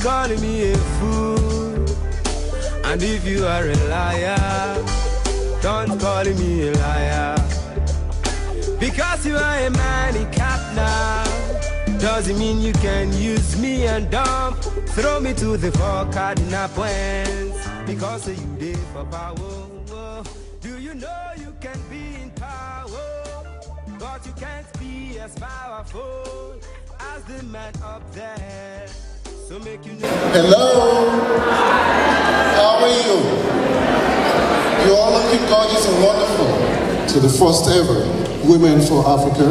calling me a fool. And if you are a liar, don't call me a liar. Because you are a man in cap now, doesn't mean you can use me and dump, throw me to the four cardinal points. Because you did for power. Do you know you can be in power, but you can't be as powerful as the man up there. So make you know. Hello. How are you? You all looking gorgeous and wonderful to the first ever Women4Africa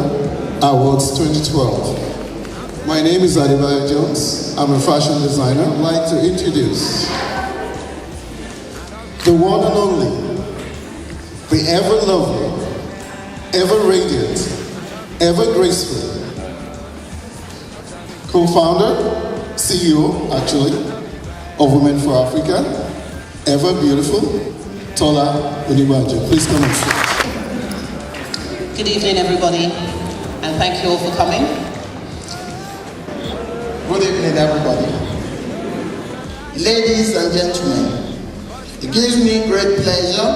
Awards 2012. My name is Adu-Gyamfi. I'm a fashion designer. I'd like to introduce the one and only, the ever lovely, ever radiant, ever graceful, co-founder, CEO actually, of Women4Africa, ever beautiful, Tola Onibajo. Please come and sit. Good evening, everybody, and thank you all for coming. Good evening, everybody. Ladies and gentlemen, it gives me great pleasure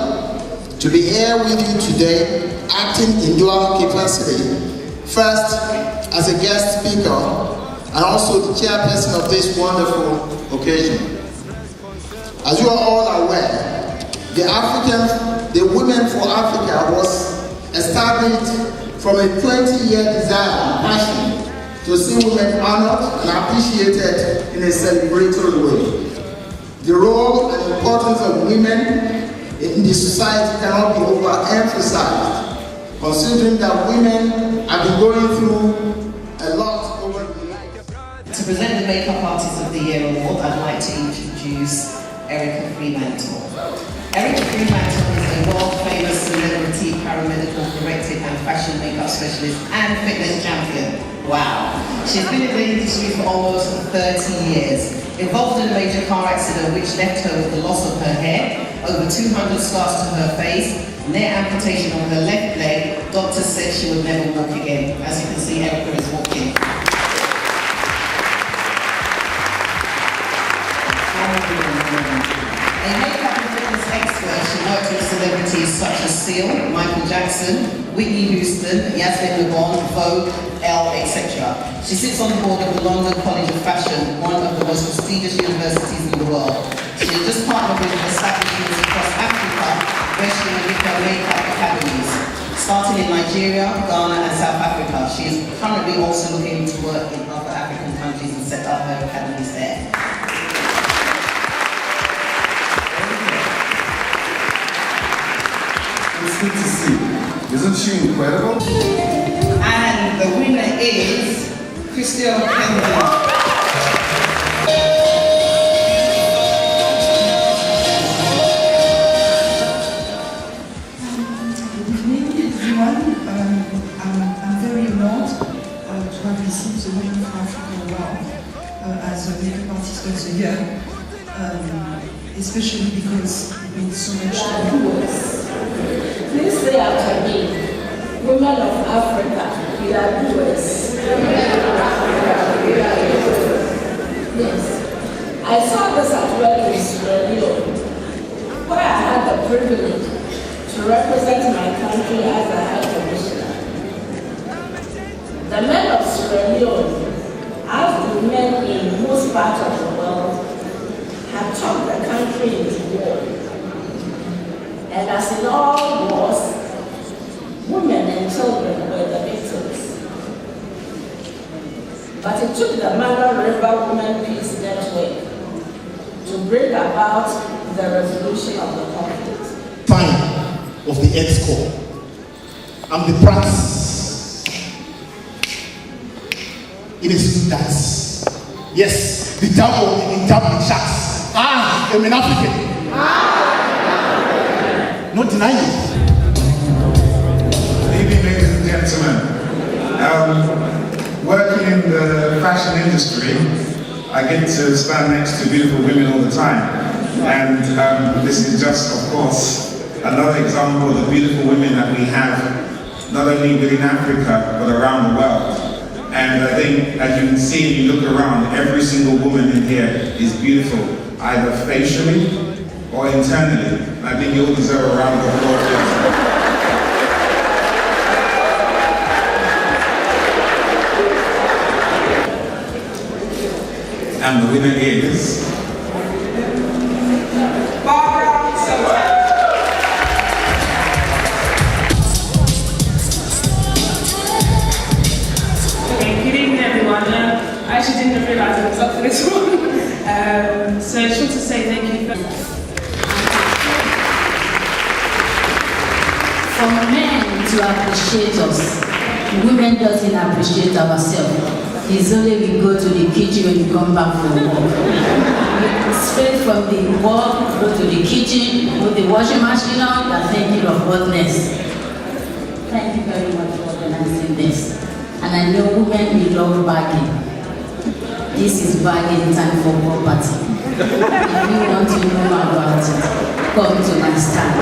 to be here with you today, acting in dual capacity. First, as a guest speaker, and also the chairperson of this wonderful occasion. As you are all aware, the Women4Africa was established from a 20-year desire and passion to see women honored and appreciated in a celebratory way. The role and importance of women in the society cannot be overemphasized, considering that women have been going through a lot over the years. To present the Makeup Artist of the Year award, I'd like to introduce Erica Fremantle. Erica Fremantle is a world-famous celebrity, paramedical, corrective and fashion makeup specialist and fitness champion. Wow. She's been in the industry for almost 30 years. Involved in a major car accident which left her with the loss of her hair, over 200 scars to her face, near amputation on her left leg. Doctors said she would never walk again. As you can see, Erica is walking. A makeup and fitness expert, she worked with celebrities such as Seal, Michael Jackson, Whitney Houston, Yasmin Lebon, Vogue, Elle, etc. She sits on the board of the London College of Fashion, one of the most prestigious universities in the world. She has just partnered with establishments across Africa, where she will give her makeup academies, starting in Nigeria, Ghana, and South Africa. She is currently also looking to work in other African countries and set up her academies there. It's good to see. Isn't she incredible? And the winner is Christian Kensington. I'm very honored to have received the Women4Africa Award as a Makeup Artist of the Year, especially because it means so much to me. Please say after me, women of Africa, we are doers. Yes. I saw this at work in Sierra Leone, where I had the privilege to represent my country as a High Commissioner. The men of Sierra Leone, as the men in most parts of the world, have turned the country into war. And as in all wars, women and children were the victims. But it took the Mother River Women Peace Network to bring about the resolution of the conflict. Fine of the EXCO and the practice in a school dance. Yes, the jumbo in jumping shacks. I'm an African. Not denying it. Good evening, ladies and gentlemen. Working in the fashion industry, I get to stand next to beautiful women all the time. And this is just, of course, another example of the beautiful women that we have, not only within Africa, but around the world. And I think, as you can see, if you look around, every single woman in here is beautiful, either facially or internally. And I think you all deserve a round of applause. And the winner is... I actually didn't realise I was up for this one. So I just want to say thank you for... For men to appreciate us, women doesn't appreciate ourselves. It's only we go to the kitchen when we come back from work. Straight from the work, go to the kitchen, put the washing machine on, and thinking of hotness. Thank you very much for organizing this. And I know women will love bargaining. This is bargaining time for property. If you want to know about it, come to my stand.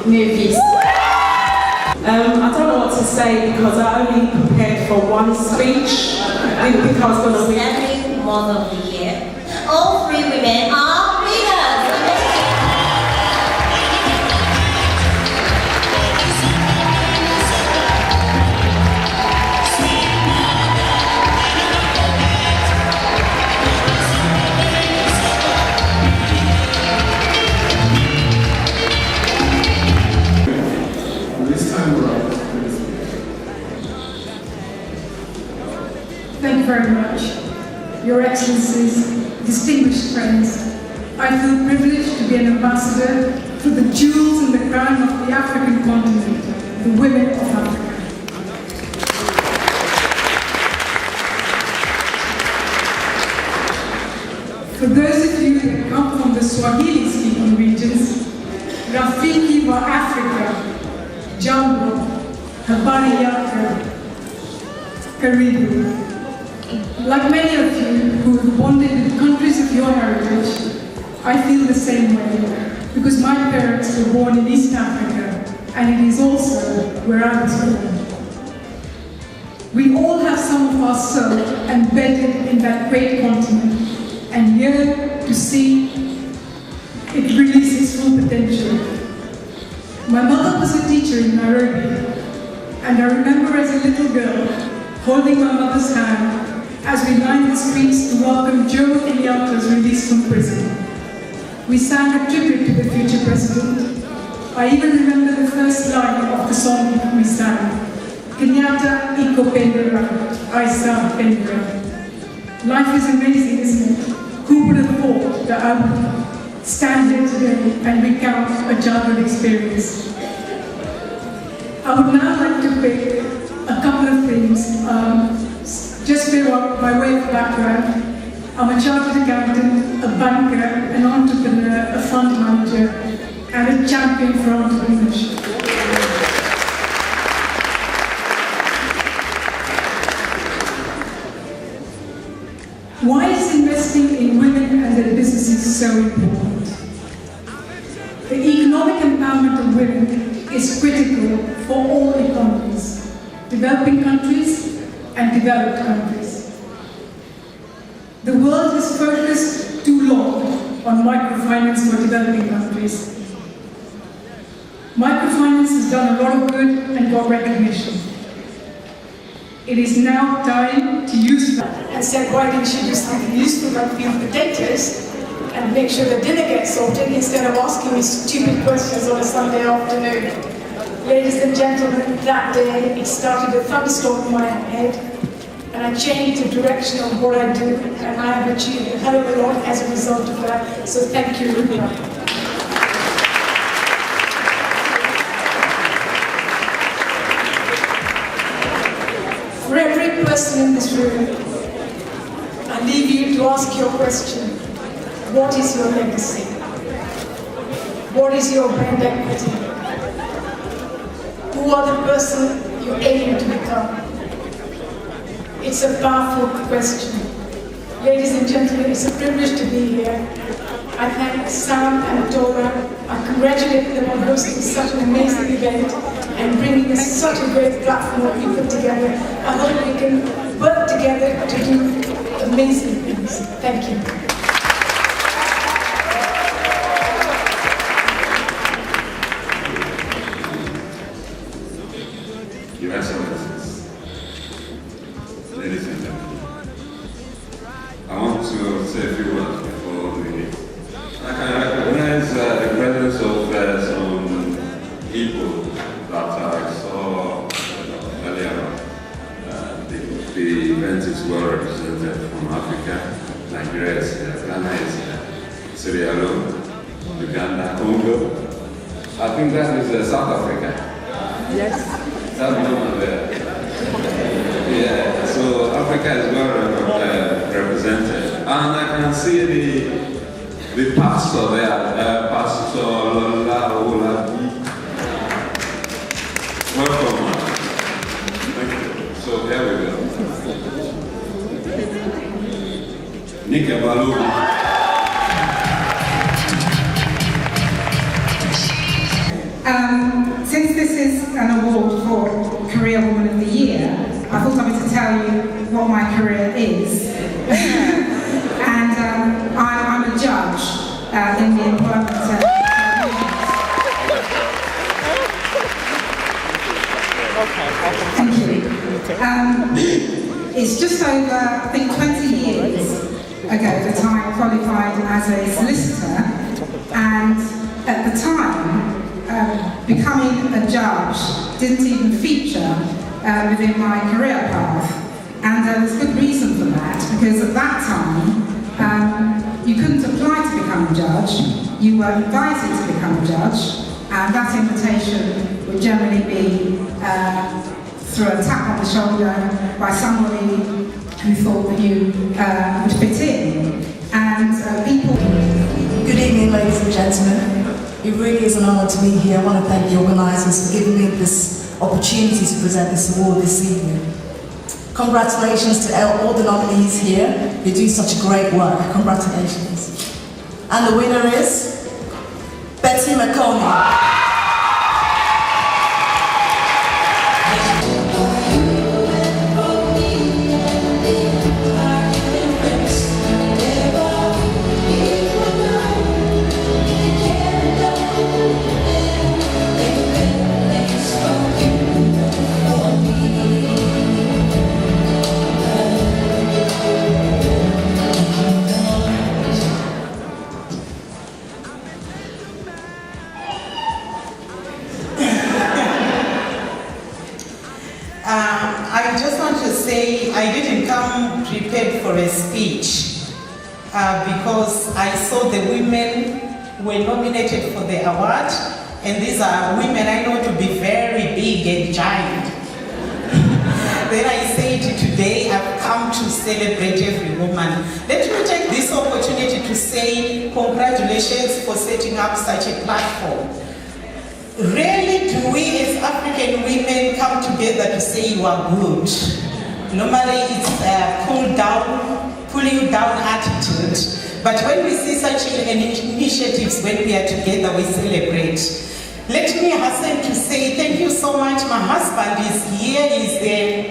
Movies. I don't know what to say because I only prepared for one speech. I didn't think I was going to win. Every month of the year, all 3 women are winners. This time around. Thank you very much. Your Excellencies, distinguished friends, I feel privileged to be an ambassador for the jewels in the crown of the African continent, the women of Africa. For those of you that come from the Swahili-speaking regions, Rafiki wa Africa, Jambo, habari yako, karibu. Like many of you who have bonded with countries of your heritage, I feel the same way, because my parents were born in East Africa, and it is also where I was born. We all have some of our soul embedded in that great continent, and here to see it release its full potential. My mother was a teacher in Nairobi, and I remember as a little girl holding my mother's hand as we lined the streets to welcome Jomo Kenyatta's release from prison. We sang a tribute to the future president. I even remember the first line of the song we sang. Kenyatta iko pendera, Aisa pendera. Life is amazing, isn't it? Who would have thought that I would stand here today and recount a childhood experience? I would now like to pick a couple of things. Just by way of background, I'm a chartered accountant, a banker, an entrepreneur, a fund manager, and a champion for entrepreneurship. Why is investing in women and their businesses so important? The economic empowerment of women is critical for all economies, developing countries and developed countries. The world has focused too long on microfinance for developing countries. Microfinance has done a lot of good and got recognition. It is now time to use that. And said, why didn't you do something useful like feed potatoes and make sure the dinner gets sorted instead of asking me stupid questions on a Sunday afternoon? Ladies and gentlemen, that day it started a thunderstorm in my head, and I changed the direction of what I do, and I have achieved a hell of a lot as a result of that. So thank you, Rupa. For every person in this room, I leave you to ask your question. What is your legacy? What is your brand equity? Who are the person you aim to become? It's a powerful question. Ladies and gentlemen, it's a privilege to be here. I thank Sam and Dora. I congratulate them on hosting such an amazing event and bringing us such a great platform that we put together. I hope we can work together to do amazing things. Thank you. Your Excellencies, ladies and gentlemen, I want to say a few words before we. I can recognize the presence of some people that I saw earlier on. The event is well represented from Africa. Nigeria is here, Ghana is here, Sierra Leone, Uganda, Congo. I think that is South Africa. Yes. South Africa there. Yeah, so Africa is well represented. And I can see the pastor there, Pastor Lawal. Welcome. Thank you. So here we go. Nika Balu. Since this is an award for Career Woman of the Year, I thought I would tell you what my career is. And I'm a judge in the employment Thank you. It's just over, I think, 20 years ago that I qualified as a solicitor, and at the time, becoming a judge didn't even feature within my career path, and there was good reason for that, because at that time you couldn't apply to become a judge, you were invited to become a judge, and that invitation would generally be through a tap on the shoulder by somebody who thought that you would fit in, and people... Good evening, ladies and gentlemen. It really is an honour to be here. I want to thank the organisers for giving me this opportunity to present this award this evening. Congratulations to all the nominees here. They do such great work. Congratulations. And the winner is Betty McConaughey. I just want to say I didn't come prepared for a speech because I saw the women were nominated for the award, and these are women I know to be very big and giant. Then I said today I've come to celebrate every woman. Let me take this opportunity to say congratulations for setting up such a platform. Rarely do we as African women come together to say you are good. Normally it's a pulling down attitude. But when we see such initiatives, when we are together, we celebrate. Let me hasten to say thank you so much. My husband is here, he's the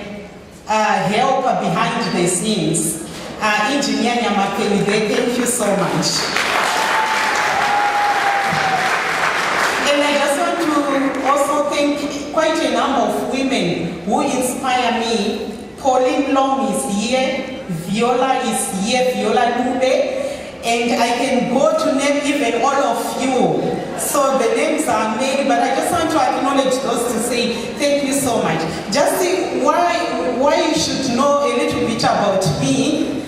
helper behind the scenes. Engineer Nyamakeli, thank you so much. Also thank quite a number of women who inspire me. Pauline Long is here, Viola is here, Viola Lube, and I can go to name even all of you. So the names are many, but I just want to acknowledge those to say thank you so much. Just see why you should know a little bit about me.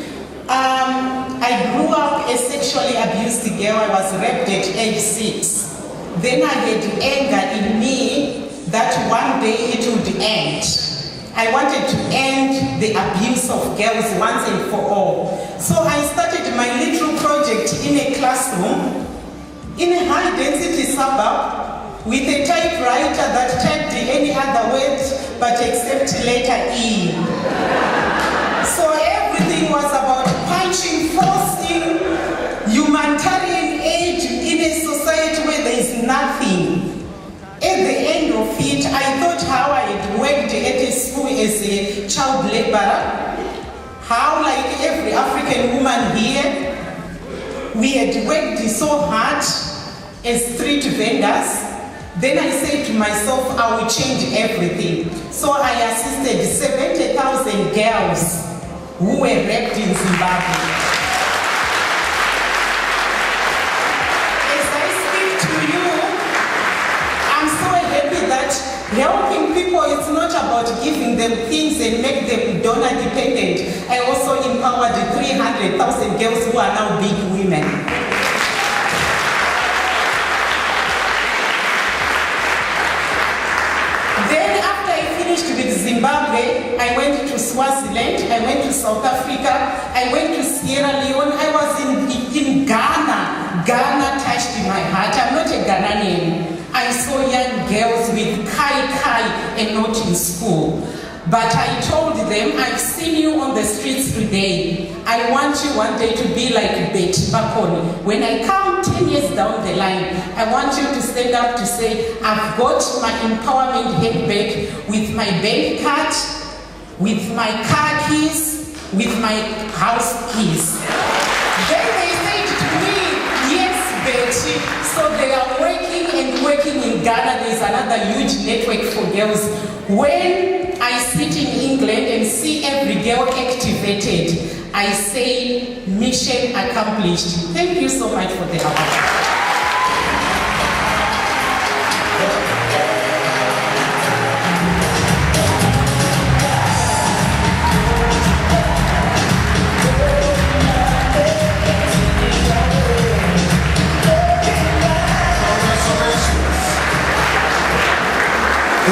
I grew up a sexually abused girl. I was raped at age 6. Then I had anger in me that one day it would end. I wanted to end the abuse of girls once and for all. So I started my little project in a classroom in a high-density suburb with a typewriter that typed any other word but except letter E. child laborer, how like every African woman here, we had worked so hard as street vendors. Then I said to myself, I will change everything. So I assisted 70,000 girls who were raped in Zimbabwe. As I speak to you, I'm so happy that helping people is not about giving them things and make them donor dependent. I also empowered 300,000 girls who are now big women. With Zimbabwe, I went to Swaziland, I went to South Africa, I went to Sierra Leone, I was in Ghana. Ghana touched my heart. I'm not a Ghanaian. I saw young girls with kai and not in school. But I told them, I've seen you on the streets today. I want you one day to be like Betty Bakoni. When I come 10 years down the line, I want you to stand up to say, I've got my empowerment handbag with my bank card, with my car keys, with my house keys. Then they said to me, yes, Betty. So they are working in Ghana. There's another huge network for girls. When I sit in England and see every girl activated, I say, mission accomplished. Thank you so much for the award.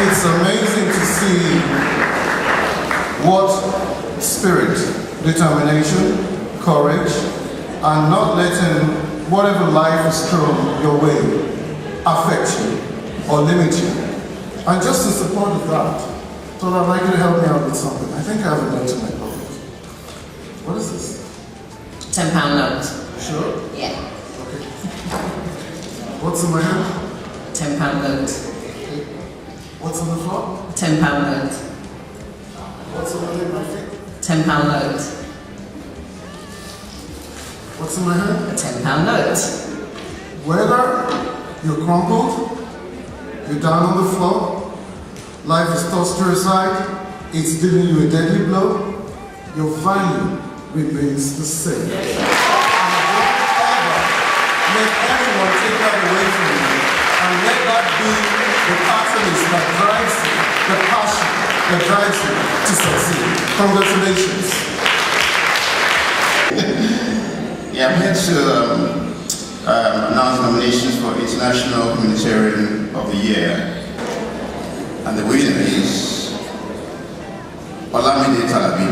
It's amazing to see what spirit, determination, courage, and not letting whatever life is thrown your way affect you or limit you. And just in support of that, thought I'd like you to help me out with something. I think I have a note in my pocket. What is this? £10 note. Sure? Yeah. Okay. What's in my hand? £10 note. What's on the floor? £10 note. What's on my feet? £10 note. What's in my hand? A £10 note. Whether you're crumpled, you're down on the floor, life is tossed to your side, it's dealing you a deadly blow, your value remains the same. And don't ever let anyone take that away from you, and let that be the catalyst that drives you, the passion that drives you to succeed. Congratulations. Yeah, I'm here to announce nominations for International Humanitarian of the Year. And the winner is Olamide Talabi.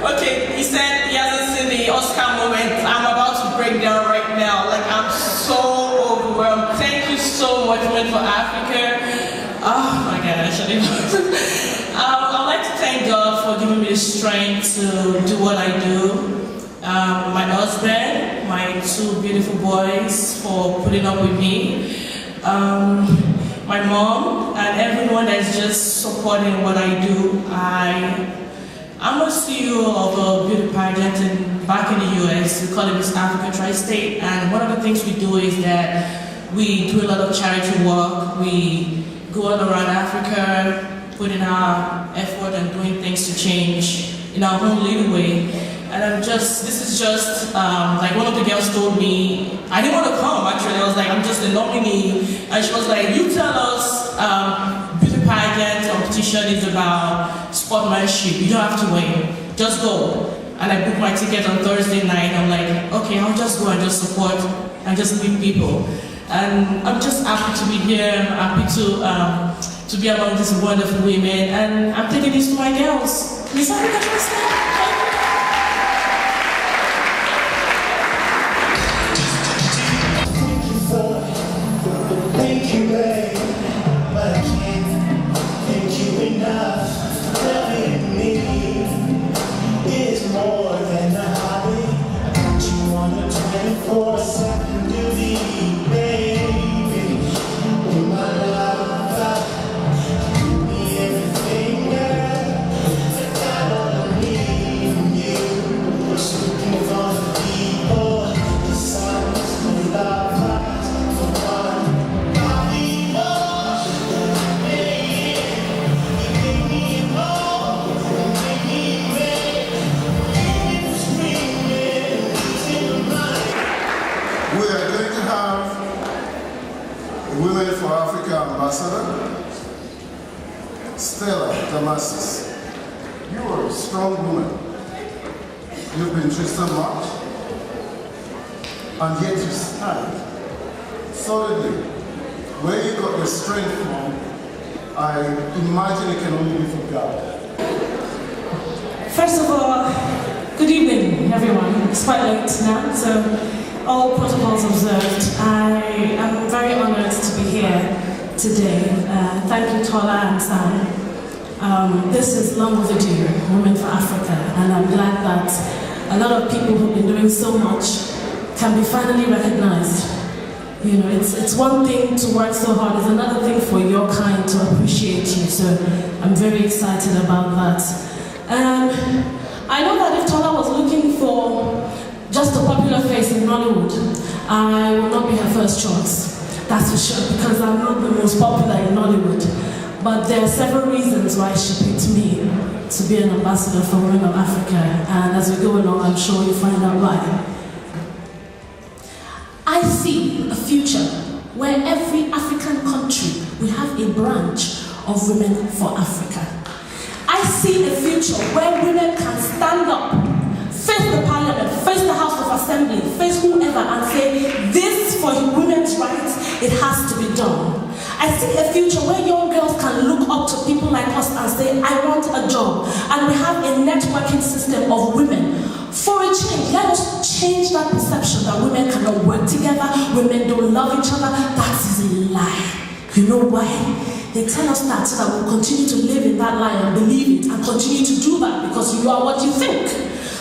Okay, he said he hasn't seen the Oscar moment. I'm about to break down right now. Like, I'm so overwhelmed. Thank you so much, Women4Africa. Oh my God, I shouldn't. I'd like to thank God for giving me the strength to do what I do. My husband, my two beautiful boys for putting up with me. My mom and everyone that's just supporting what I do. I'm a CEO of a beauty pageant back in the US. We call it Miss Africa Tri-State. And one of the things we do is that we do a lot of charity work. We go all around Africa, put in our effort and doing things to change in our own little way. And this is just, like one of the girls told me, I didn't want to come actually. I was like, I'm just a nominee. And she was like, you tell us, beauty pageant competition is about sportsmanship. You don't have to win, just go. And I booked my ticket on Thursday night. I'm like, okay, I'll just go and just support and just meet people. And I'm just happy to be here. I'm happy to be among these wonderful women. And I'm taking this to my girls. Miss Africa, thank you, babe, but I can't thank you enough. Loving me is more than a hobby. Women4Africa Ambassador, Stella Damasus. You are a strong woman. You've been through so much, and yet you stand solidly. Where you got your strength from, I imagine it can only be from God. First of all, good evening, everyone. It's quite late now, so all protocols observed. I am very honored to be here today. Thank you, Tola and Sam. This is long overdue, Women4Africa, and I'm glad that a lot of people who've been doing so much can be finally recognized. You know, it's one thing to work so hard, it's another thing for your kind to appreciate you, so I'm very excited about that. I know that if Tola was looking for just a popular face in Nollywood, I will not be her first choice, that's for sure, because I'm not the most popular in Nollywood. But there are several reasons why she picked me to be an ambassador for Women of Africa, and as we go along, I'm sure you'll find out why. I see a future where every African country will have a branch of Women4Africa. I see a future where women can stand up, face the parliament, face the House of Assembly, face whoever and say, this for women's rights, it has to be done. I see a future where young girls can look up to people like us and say, I want a job. And we have a networking system of women. For a change, let us change that perception that women cannot work together, women don't love each other. That is a lie. You know why? They tell us that so that we'll continue to live in that lie and believe it and continue to do that because you are what you think.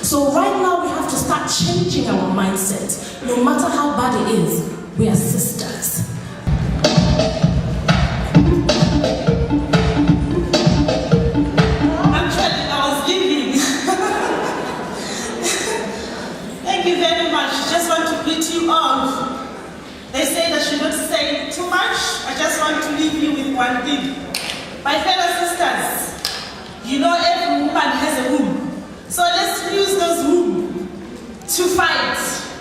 So right now we have to start changing our mindset. No matter how bad it is, we are sisters. Actually, I was leaving. Thank you very much. Just want to greet you all. They say that you don't say too much. I just want to leave you with one thing. My fellow sisters, you know every woman has a womb. So let's use those womb to fight,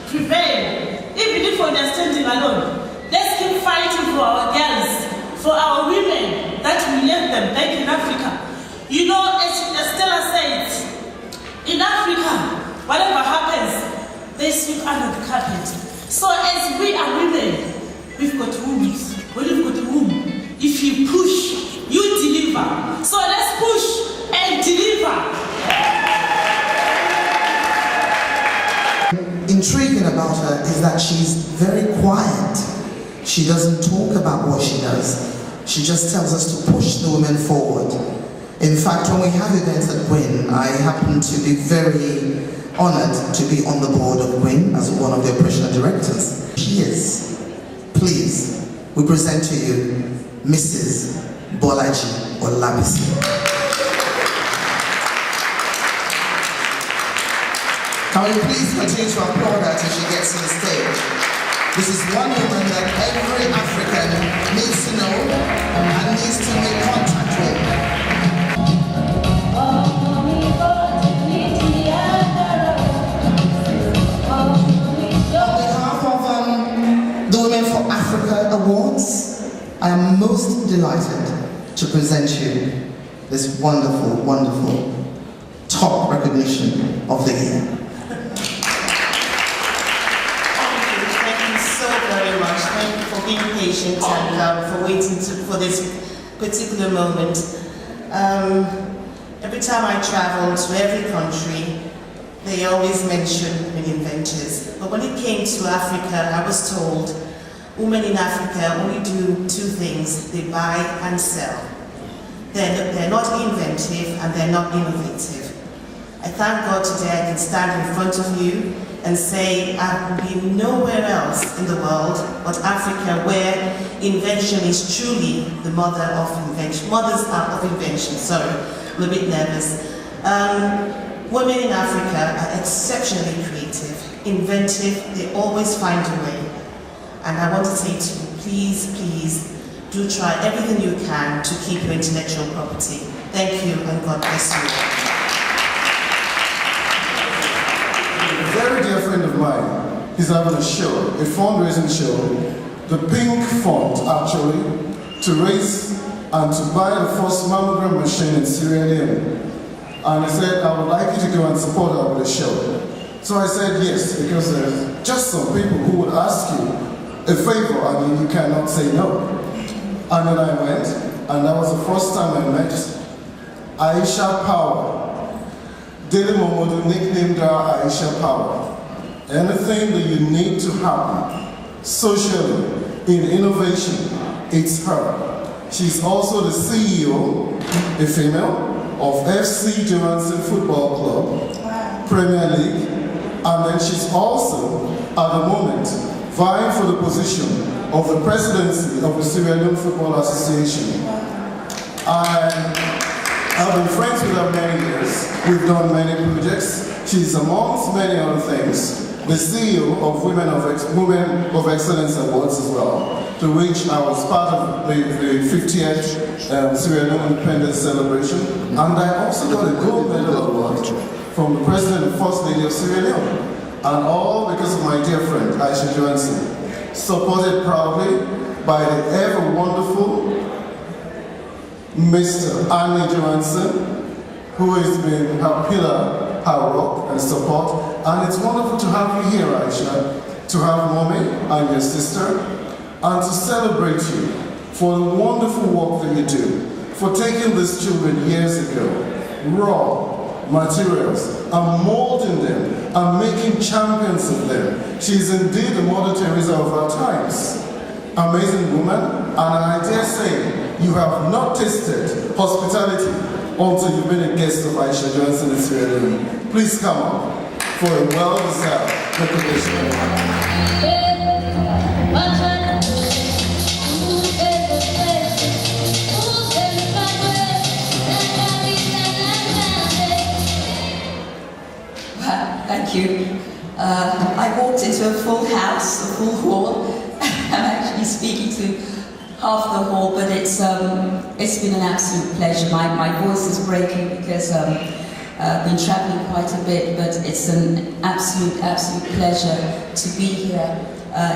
prevail. Even if we're standing alone, let's keep fighting for our girls, for our women, that we left them back in Africa. You know, as Stella said, in Africa, whatever happens, they sweep under the carpet. So as we are women, we've got wombs. When you've got a womb, if you push, you deliver. So let's push and deliver. Intriguing about her is that she's very quiet. She doesn't talk about what she does. She just tells us to push the women forward. In fact, when we have events at WIN, I happen to be very honored to be on the board of WIN as one of the operational directors. She is. Please, we present to you Mrs. Bolaji Olabisi. Can we please continue to applaud her till she gets on the stage? This is one woman that every African needs to know and needs to make contact with. Women4Africa Awards, I am most delighted to present you this wonderful, wonderful top recognition of the year. Thank you so very much. Thank you for being patient and for waiting for this particular moment. Every time I travel to every country, they always mention women inventors. But when it came to Africa, I was told women in Africa only do two things: they buy and sell. They're not inventive and they're not innovative. I thank God today I can stand in front of you and say I've been nowhere else in the world but Africa, where invention is truly the mother of invention. Mothers of invention, sorry, I'm a bit nervous. Women in Africa are exceptionally creative, inventive, they always find a way. And I want to say to you, please, please, do try everything you can to keep your intellectual property. Thank you and God bless you. A very dear friend of mine is having a show, a fundraising show the pink font actually, to raise and to buy the first mammogram machine in Sierra Leone. And he said, I would like you to go and support her with a show. So I said yes, because there's just some people who would ask you a favor and you cannot say no. And then I went, and that was the first time I met Aisha Power. Dele Momodu nicknamed her Aisha Power. Anything that you need to happen socially, in innovation, it's her. She's also the CEO, a female, of FC Johansson Football Club, Premier League, and then she's also, at the moment, vying for the position of the presidency of the Sierra Leone Football Association. I've been friends with her many years. We've done many projects. She's, amongst many other things, the CEO of Women of Excellence Awards as well, to which I was part of the 50th Sierra Leone Independence Celebration. And I also got a gold medal award from the President and First Lady of Sierra Leone. And all because of my dear friend, Aisha Johansson, supported proudly by the ever wonderful Mr. Annie Johansson, who has been her pillar, her rock and support. And it's wonderful to have you here, Aisha, to have Mommy and your sister, and to celebrate you for the wonderful work that you do, for taking these children years ago, raw materials, and molding them, and making champions of them. She's indeed the Mother Teresa of our times. Amazing woman, and I dare say, you have not tasted hospitality until you've been a guest of Aisha Johansson in Sierra Leone. Please come up for a well-deserved recognition. Thank you. I walked into a full house, a full hall. I'm actually speaking to half the hall, but it's been an absolute pleasure. My voice is breaking because I've been traveling quite a bit, but it's an absolute pleasure to be here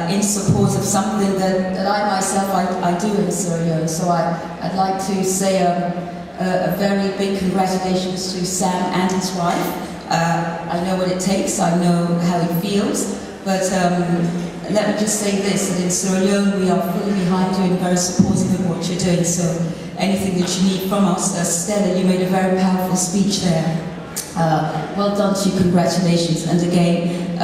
in support of something that I myself, I do in Sierra Leone. So I'd like to say a very big congratulations to Sam and his wife. I know what it takes, I know how it feels, but let me just say this, that in Sierra Leone we are fully behind you and very supportive of what you're doing, so anything that you need from us. Stella, you made a very powerful speech there. Well done to you, congratulations, and again,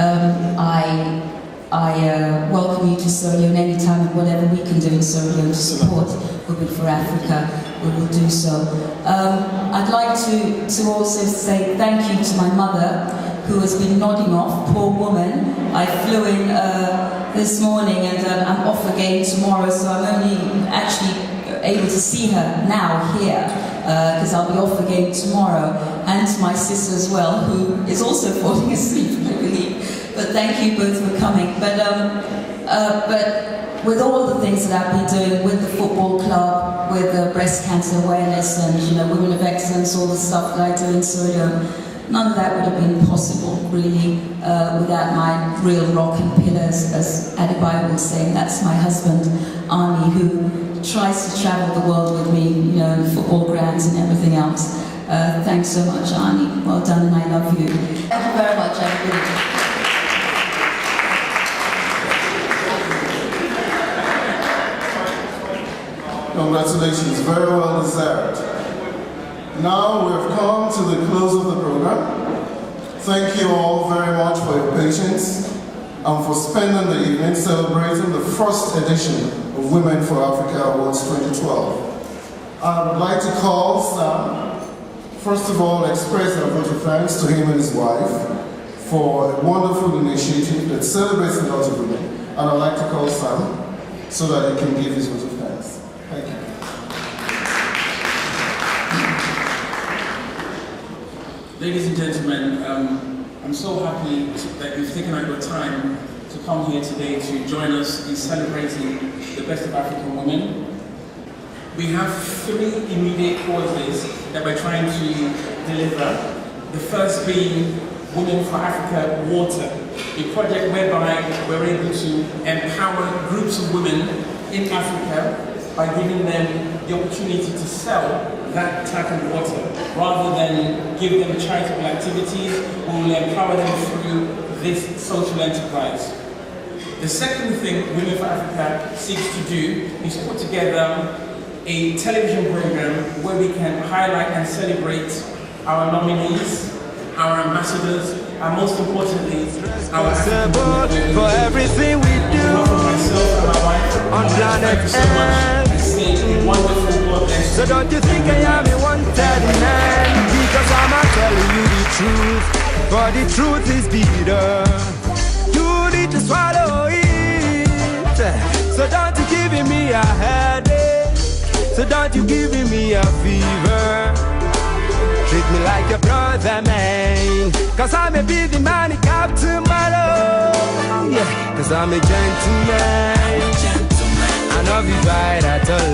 I welcome you to Sierra Leone anytime, and whatever we can do in Sierra Leone to support Women4Africa, we will do so. I'd like to also say thank you to my mother, who has been nodding off, poor woman. I flew in this morning and I'm off again tomorrow, so I'm only actually able to see her now here, because I'll be off again tomorrow, and to my sister as well, who is also falling asleep, I believe. But thank you both for coming. But with all the things that I've been doing with the football club, with the breast cancer awareness and Women of Excellence, all the stuff that I do in Sierra Leone, none of that would have been possible, really, without my real rock and pillars, as Adebayo would say. And that's my husband, Arnie, who tries to travel the world with me, in football grounds and everything else. Thanks so much, Arnie. Well done, and I love you. Thank you very much, everybody. Congratulations, very well deserved. Now we have come to the close of the program. Thank you all very much for your patience and for spending the evening celebrating the first edition of Women4Africa Awards 2012. I would like to call Sam, first of all, express our vote of thanks to him and his wife for a wonderful initiative that celebrates the lot of women. And I'd like to call Sam so that he can give his vote of thanks. Thank you. Ladies and gentlemen, I'm so happy that you've taken out your time to come here today to join us in celebrating the best of African women. We have 3 immediate causes that we're trying to deliver. The first being Women4Africa Water. a project whereby we're able to empower groups of women in Africa by giving them the opportunity to sell that tap and water. Rather than give them charitable activities, we will empower them through this social enterprise. The second thing Women4Africa seeks to do is put together a television program where we can highlight and celebrate our nominees, our ambassadors, and most importantly, our African women. For everything we do myself and my wife on planet Earth. So don't you think I am a wanted man? Because I'm not telling you the truth, for the truth is bitter. You need to swallow it. So don't you giving me a headache, so don't you giving me a fever. Treat me like a brother, man, cause I may be the man who got tomorrow. Yeah, cause I'm a gentleman. I know you right at all.